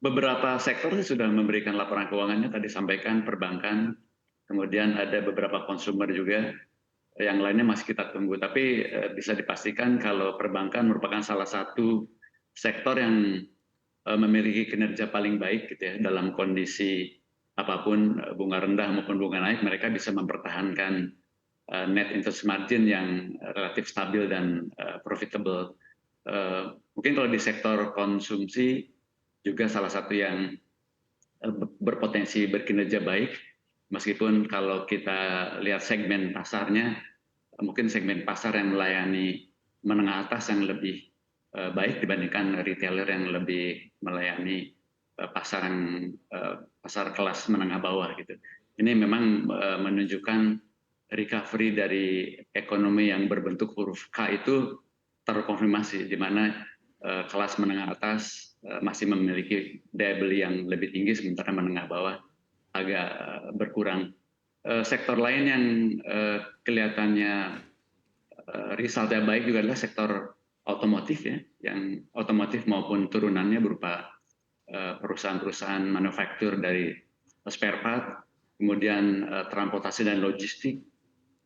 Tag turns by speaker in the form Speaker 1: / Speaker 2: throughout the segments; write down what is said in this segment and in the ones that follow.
Speaker 1: beberapa sektor sih sudah memberikan laporan keuangannya, tadi sampaikan perbankan, kemudian ada beberapa consumer juga, yang lainnya masih kita tunggu. Tapi bisa dipastikan kalau perbankan merupakan salah satu sektor yang memiliki kinerja paling baik gitu ya, dalam kondisi apapun, bunga rendah maupun bunga naik, mereka bisa mempertahankan net interest margin yang relatif stabil dan profitable. Mungkin kalau di sektor konsumsi juga salah satu yang berpotensi berkinerja baik, meskipun kalau kita lihat segmen pasarnya, mungkin segmen pasar yang melayani menengah atas yang lebih baik dibandingkan retailer yang lebih melayani pasar kelas menengah bawah gitu. Ini memang menunjukkan recovery dari ekonomi yang berbentuk huruf K itu terkonfirmasi, di mana kelas menengah atas masih memiliki daya beli yang lebih tinggi, sementara menengah bawah agak berkurang. Sektor lain yang kelihatannya resultnya baik juga adalah sektor otomotif ya, yang otomotif maupun turunannya berupa perusahaan-perusahaan manufaktur dari spare part, kemudian transportasi dan logistik.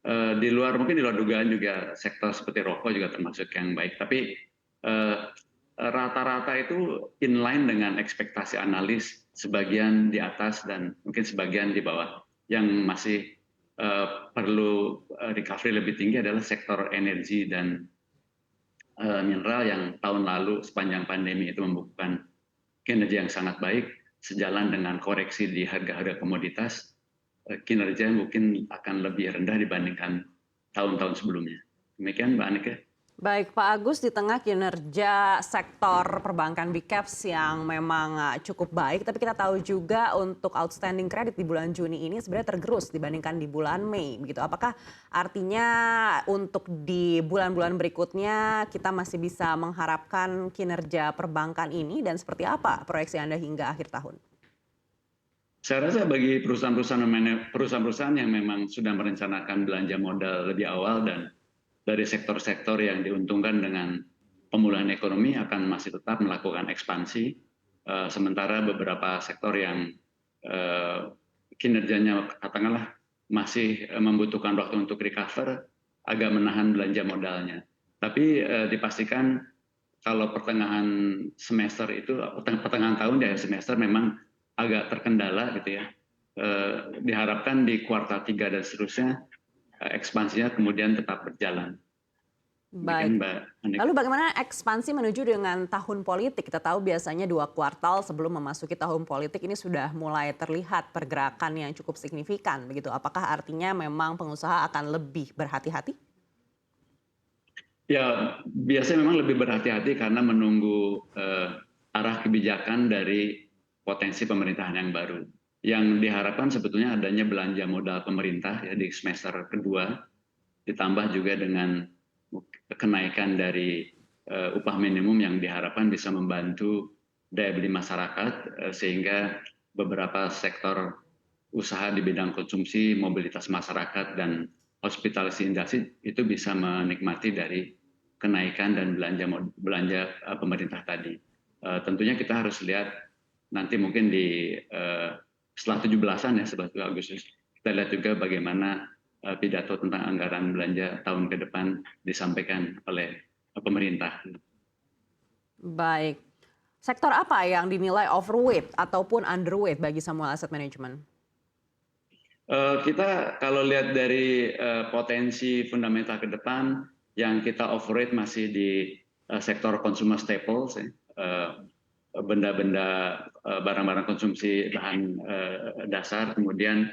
Speaker 1: Mungkin di luar dugaan juga sektor seperti rokok juga termasuk yang baik. Tapi rata-rata itu inline dengan ekspektasi analis, sebagian di atas dan mungkin sebagian di bawah. Yang masih perlu recovery lebih tinggi adalah sektor energi dan mineral yang tahun lalu sepanjang pandemi itu membukukan kinerja yang sangat baik, sejalan dengan koreksi di harga-harga komoditas. Kinerja mungkin akan lebih rendah dibandingkan tahun-tahun sebelumnya. Demikian Mbak Anike.
Speaker 2: Baik Pak Agus, di tengah kinerja sektor perbankan Big Caps yang memang cukup baik, tapi kita tahu juga untuk outstanding kredit di bulan Juni ini sebenarnya tergerus dibandingkan di bulan Mei. Begitu. Apakah artinya untuk di bulan-bulan berikutnya kita masih bisa mengharapkan kinerja perbankan ini, dan seperti apa proyeksi Anda hingga akhir tahun?
Speaker 1: Saya rasa bagi perusahaan-perusahaan yang memang sudah merencanakan belanja modal lebih awal dan dari sektor-sektor yang diuntungkan dengan pemulihan ekonomi akan masih tetap melakukan ekspansi, sementara beberapa sektor yang kinerjanya katakanlah masih membutuhkan waktu untuk recover, agak menahan belanja modalnya. Tapi dipastikan kalau pertengahan semester itu, pertengahan tahun di akhir semester memang agak terkendala gitu ya. Diharapkan di kuartal 3 dan seterusnya ekspansinya kemudian tetap berjalan.
Speaker 2: Baik.
Speaker 1: Demikian Mbak Anik.
Speaker 2: Lalu bagaimana ekspansi menuju dengan tahun politik? Kita tahu biasanya 2 kuartal sebelum memasuki tahun politik ini sudah mulai terlihat pergerakan yang cukup signifikan. Begitu. Apakah artinya memang pengusaha akan lebih berhati-hati?
Speaker 1: Ya, biasanya memang lebih berhati-hati karena menunggu arah kebijakan dari potensi pemerintahan yang baru. Yang diharapkan sebetulnya adanya belanja modal pemerintah ya di semester kedua, ditambah juga dengan kenaikan dari upah minimum yang diharapkan bisa membantu daya beli masyarakat, sehingga beberapa sektor usaha di bidang konsumsi, mobilitas masyarakat, dan hospitality industri itu bisa menikmati dari kenaikan dan belanja pemerintah tadi. Tentunya kita harus lihat nanti mungkin setelah 17-an ya, 11 Agustus, kita lihat juga bagaimana pidato tentang anggaran belanja tahun ke depan disampaikan oleh pemerintah.
Speaker 2: Baik. Sektor apa yang dinilai overweight ataupun underweight bagi Samuel Asset Management?
Speaker 1: Kita kalau lihat dari potensi fundamental ke depan, yang kita overweight masih di sektor consumer staples, benda-benda barang-barang konsumsi bahan dasar. Kemudian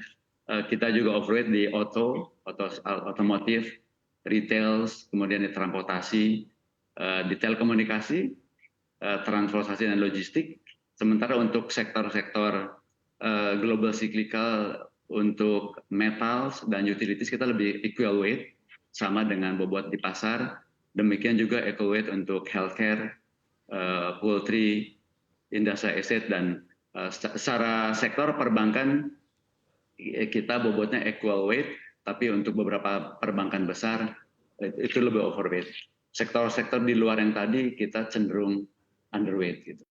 Speaker 1: kita juga overweight di otomotif, retail, kemudian di transportasi, di telekomunikasi, transportasi dan logistik. Sementara untuk sektor-sektor global cyclical, untuk metals dan utilities kita lebih equal weight, sama dengan bobot di pasar. Demikian juga equal weight untuk healthcare, poultry, industrial estate, dan secara sektor perbankan kita bobotnya equal weight, tapi untuk beberapa perbankan besar itu lebih overweight. Sektor-sektor di luar yang tadi kita cenderung underweight gitu.